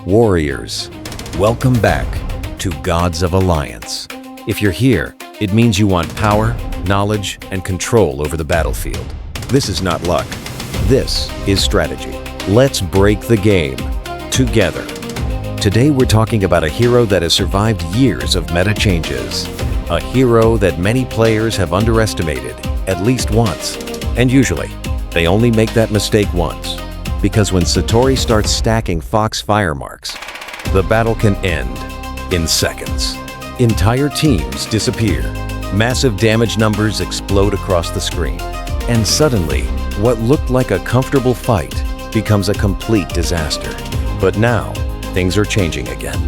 Warriors, welcome back to Gods of Alliance. If you're here, it means you want power, knowledge, and control over the battlefield. This is not luck. This is strategy. Let's break the game together. Today we're talking about a hero that has survived years of meta changes. A hero that many players have underestimated at least once. And usually, they only make that mistake once. Because when Satori starts stacking Fox fire marks, the battle can end in seconds. Entire teams disappear. Massive damage numbers explode across the screen. And suddenly, what looked like a comfortable fight becomes a complete disaster. But now, things are changing again.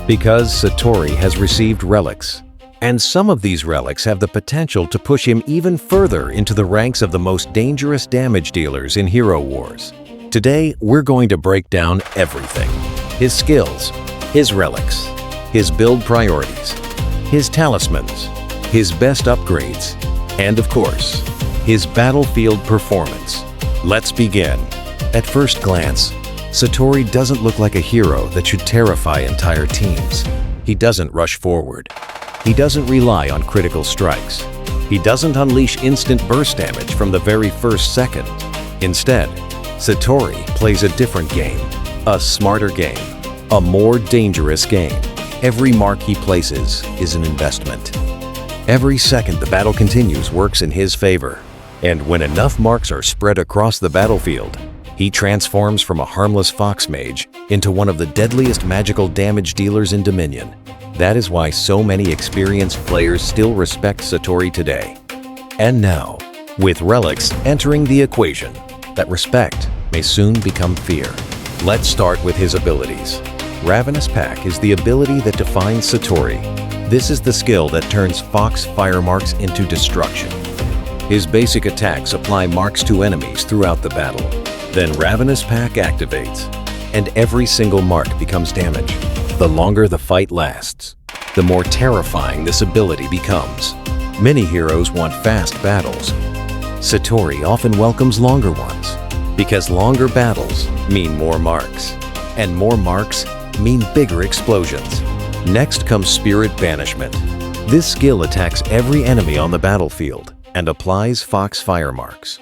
Because Satori has received relics. And some of these relics have the potential to push him even further into the ranks of the most dangerous damage dealers in Hero Wars. Today, we're going to break down everything. His skills, his relics, his build priorities, his talismans, his best upgrades, and of course, his battlefield performance. Let's begin. At first glance, Satori doesn't look like a hero that should terrify entire teams. He doesn't rush forward. He doesn't rely on critical strikes. He doesn't unleash instant burst damage from the very first second. Instead, Satori plays a different game, a smarter game, a more dangerous game. Every mark he places is an investment. Every second the battle continues works in his favor. And when enough marks are spread across the battlefield, he transforms from a harmless fox mage into one of the deadliest magical damage dealers in Dominion. That is why so many experienced players still respect Satori today. And now, with relics entering the equation, that respect may soon become fear. Let's start with his abilities. Ravenous Pack is the ability that defines Satori. This is the skill that turns Fox fire marks into destruction. His basic attacks apply marks to enemies throughout the battle. Then Ravenous Pack activates, and every single mark becomes damage. The longer the fight lasts, the more terrifying this ability becomes. Many heroes want fast battles. Satori often welcomes longer ones, because longer battles mean more marks, and more marks mean bigger explosions. Next comes Spirit Banishment. This skill attacks every enemy on the battlefield and applies Fox fire marks.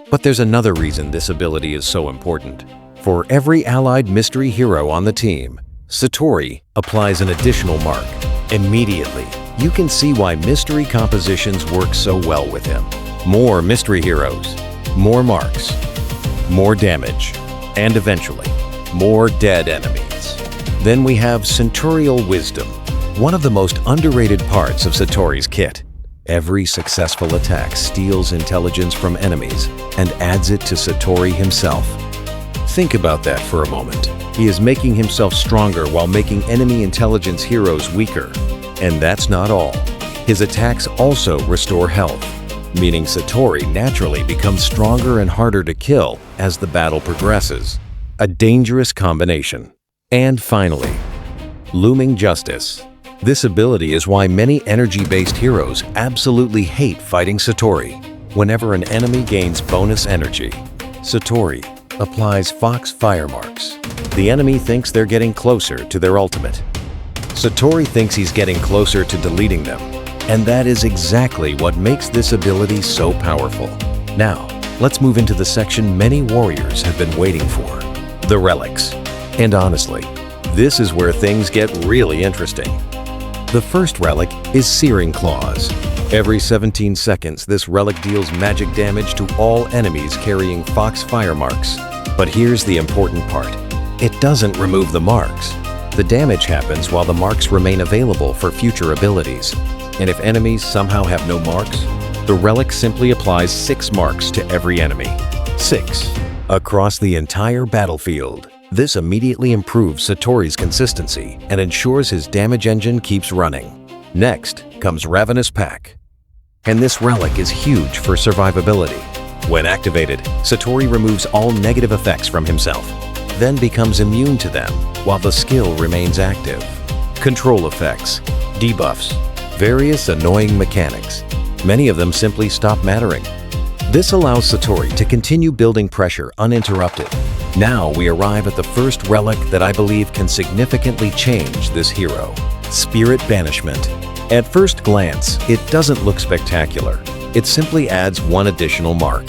But there's another reason this ability is so important. For every allied mystery hero on the team, Satori applies an additional mark. Immediately, you can see why mystery compositions work so well with him. More mystery heroes, more marks, more damage, and eventually, more dead enemies. Then we have Centurial Wisdom, one of the most underrated parts of Satori's kit. Every successful attack steals intelligence from enemies and adds it to Satori himself. Think about that for a moment. He is making himself stronger while making enemy intelligence heroes weaker. And that's not all. His attacks also restore health, meaning Satori naturally becomes stronger and harder to kill as the battle progresses. A dangerous combination. And finally, Looming Justice. This ability is why many energy-based heroes absolutely hate fighting Satori. Whenever an enemy gains bonus energy, Satori applies Fox fire marks. The enemy thinks they're getting closer to their ultimate. Satori thinks he's getting closer to deleting them. And that is exactly what makes this ability so powerful. Now, let's move into the section many warriors have been waiting for, the relics. And honestly, this is where things get really interesting. The first relic is Searing Claws. Every 17 seconds, this relic deals magic damage to all enemies carrying Fox fire marks. But here's the important part. It doesn't remove the marks. The damage happens while the marks remain available for future abilities. And if enemies somehow have no marks, the relic simply applies 6 marks to every enemy. 6. Across the entire battlefield. This immediately improves Satori's consistency and ensures his damage engine keeps running. Next comes Ravenous Pack. And this relic is huge for survivability. When activated, Satori removes all negative effects from himself, then becomes immune to them while the skill remains active. Control effects, debuffs, various annoying mechanics. Many of them simply stop mattering. This allows Satori to continue building pressure uninterrupted. Now we arrive at the first relic that I believe can significantly change this hero: Spirit Banishment. At first glance, it doesn't look spectacular. It simply adds one additional mark.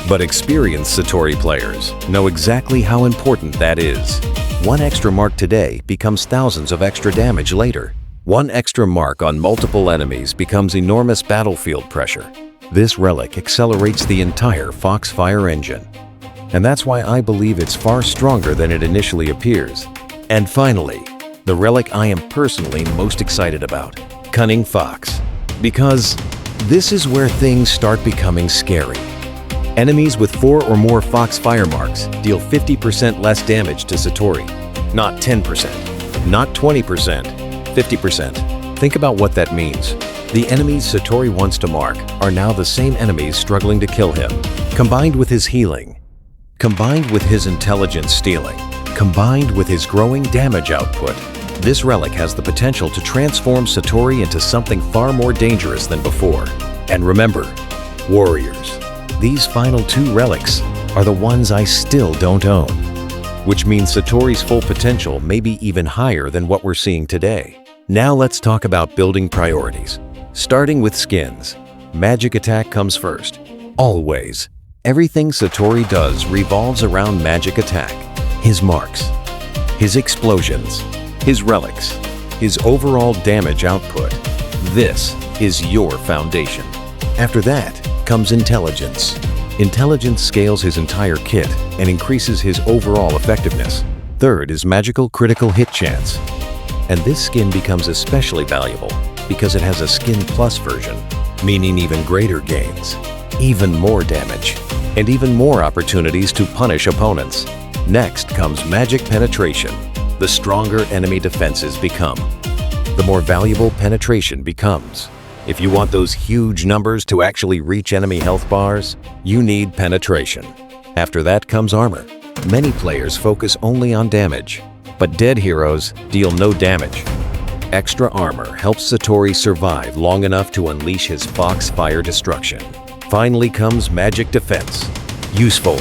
But experienced Satori players know exactly how important that is. One extra mark today becomes thousands of extra damage later. One extra mark on multiple enemies becomes enormous battlefield pressure. This relic accelerates the entire Foxfire engine. And that's why I believe it's far stronger than it initially appears. And finally, the relic I am personally most excited about: Cunning Fox. Because this is where things start becoming scary. Enemies with 4 or more Foxfire marks deal 50% less damage to Satori. Not 10%, not 20%, 50%. Think about what that means. The enemies Satori wants to mark are now the same enemies struggling to kill him. Combined with his healing, combined with his intelligence stealing, combined with his growing damage output, this relic has the potential to transform Satori into something far more dangerous than before. And remember, warriors, these final 2 relics are the ones I still don't own, which means Satori's full potential may be even higher than what we're seeing today. Now let's talk about building priorities. Starting with skins, magic attack comes first. Always. Everything Satori does revolves around magic attack. His marks, his explosions, his relics, his overall damage output. This is your foundation. After that comes intelligence. Intelligence scales his entire kit and increases his overall effectiveness. Third is magical critical hit chance. And this skin becomes especially valuable because it has a skin plus version, meaning even greater gains, even more damage, and even more opportunities to punish opponents. Next comes magic penetration. The stronger enemy defenses become, the more valuable penetration becomes. If you want those huge numbers to actually reach enemy health bars, you need penetration. After that comes armor. Many players focus only on damage, but dead heroes deal no damage. Extra armor helps Satori survive long enough to unleash his Foxfire destruction. Finally comes magic defense. Useful,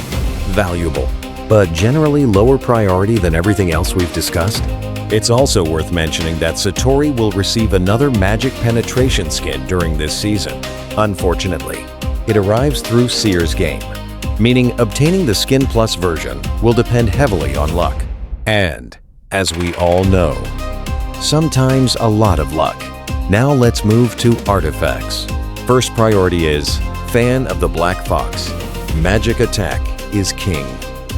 valuable, but generally lower priority than everything else we've discussed. It's also worth mentioning that Satori will receive another magic penetration skin during this season. Unfortunately, it arrives through Seer's game, meaning obtaining the Skin Plus version will depend heavily on luck. And, as we all know, sometimes a lot of luck. Now let's move to artifacts. First priority is Fan of the Black Fox. Magic attack is king.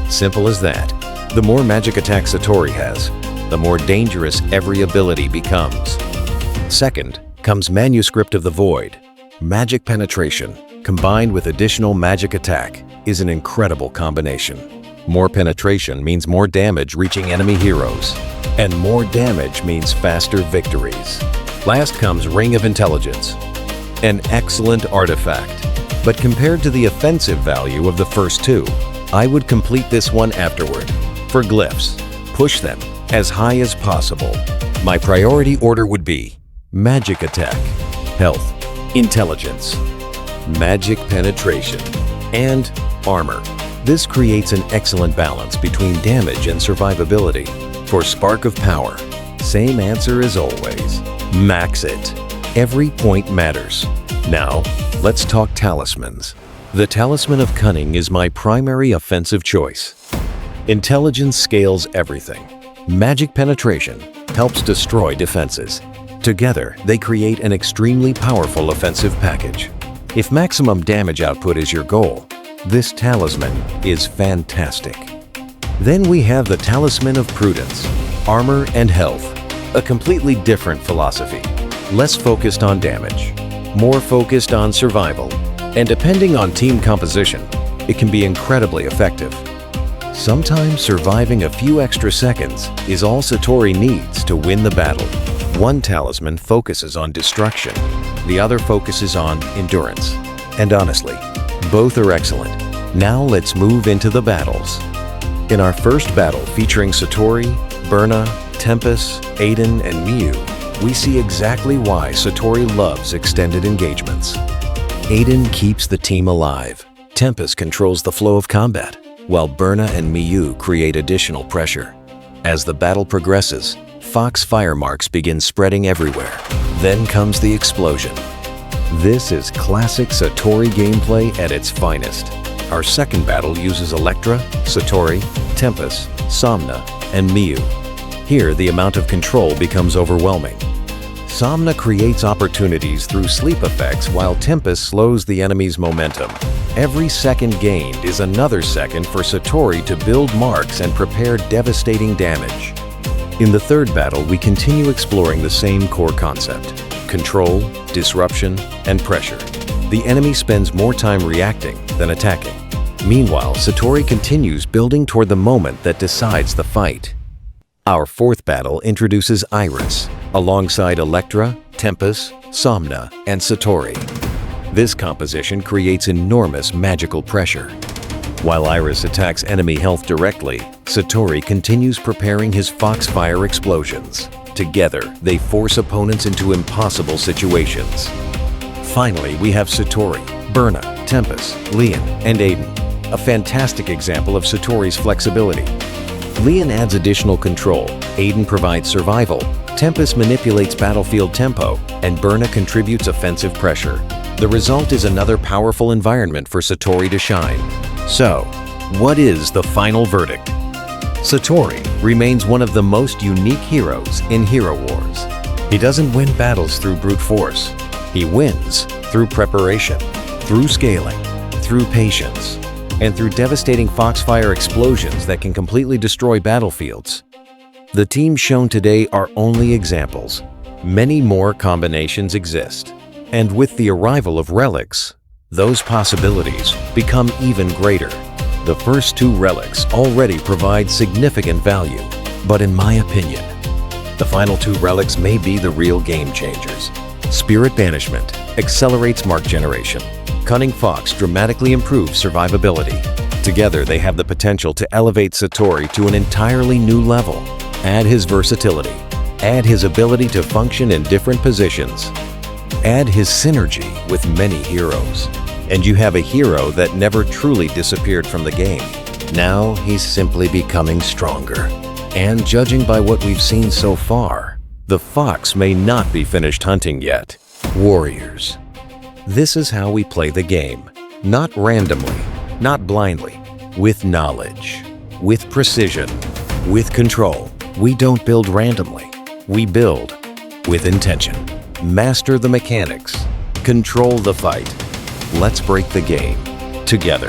Simple as that. The more magic attack Satori has, the more dangerous every ability becomes. Second comes Manuscript of the Void. Magic penetration, combined with additional magic attack, is an incredible combination. More penetration means more damage reaching enemy heroes, and more damage means faster victories. Last comes Ring of Intelligence, an excellent artifact. But compared to the offensive value of the first 2, I would complete this one afterward. For glyphs, push them as high as possible. My priority order would be magic attack, health, intelligence, magic penetration, and armor. This creates an excellent balance between damage and survivability. For Spark of Power, same answer as always. Max it. Every point matters. Now, let's talk talismans. The Talisman of Cunning is my primary offensive choice. Intelligence scales everything. Magic penetration helps destroy defenses. Together, they create an extremely powerful offensive package. If maximum damage output is your goal, this talisman is fantastic. Then we have the Talisman of Prudence, Armor and Health, a completely different philosophy. Less focused on damage, more focused on survival, and depending on team composition, it can be incredibly effective. Sometimes surviving a few extra seconds is all Satori needs to win the battle. One talisman focuses on destruction, the other focuses on endurance. And honestly, both are excellent. Now let's move into the battles. In our first battle featuring Satori, Berna, Tempest, Aiden, and Miu, we see exactly why Satori loves extended engagements. Aiden keeps the team alive. Tempest controls the flow of combat, while Berna and Miyu create additional pressure. As the battle progresses, Fox fire marks begin spreading everywhere. Then comes the explosion. This is classic Satori gameplay at its finest. Our second battle uses Electra, Satori, Tempest, Somna, and Miyu. Here, the amount of control becomes overwhelming. Somna creates opportunities through sleep effects while Tempest slows the enemy's momentum. Every second gained is another second for Satori to build marks and prepare devastating damage. In the third battle, we continue exploring the same core concept: control, disruption, and pressure. The enemy spends more time reacting than attacking. Meanwhile, Satori continues building toward the moment that decides the fight. Our fourth battle introduces Iris, alongside Electra, Tempest, Somna, and Satori. This composition creates enormous magical pressure. While Iris attacks enemy health directly, Satori continues preparing his Foxfire explosions. Together, they force opponents into impossible situations. Finally, we have Satori, Berna, Tempest, Leon, and Aiden, a fantastic example of Satori's flexibility. Leon adds additional control, Aiden provides survival, Tempest manipulates battlefield tempo, and Berna contributes offensive pressure. The result is another powerful environment for Satori to shine. So, what is the final verdict? Satori remains one of the most unique heroes in Hero Wars. He doesn't win battles through brute force. He wins through preparation, through scaling, through patience, and through devastating Foxfire explosions that can completely destroy battlefields. The teams shown today are only examples. Many more combinations exist. And with the arrival of Relics, those possibilities become even greater. The first two Relics already provide significant value, but in my opinion, the final two Relics may be the real game changers. Spirit Banishment accelerates mark generation. Cunning Fox dramatically improves survivability. Together, they have the potential to elevate Satori to an entirely new level. Add his versatility. Add his ability to function in different positions. Add his synergy with many heroes. And you have a hero that never truly disappeared from the game. Now he's simply becoming stronger. And judging by what we've seen so far, the fox may not be finished hunting yet. Warriors. This is how we play the game. Not randomly, not blindly, with knowledge, with precision, with control. We don't build randomly. We build with intention. Master the mechanics. Control the fight. Let's break the game together.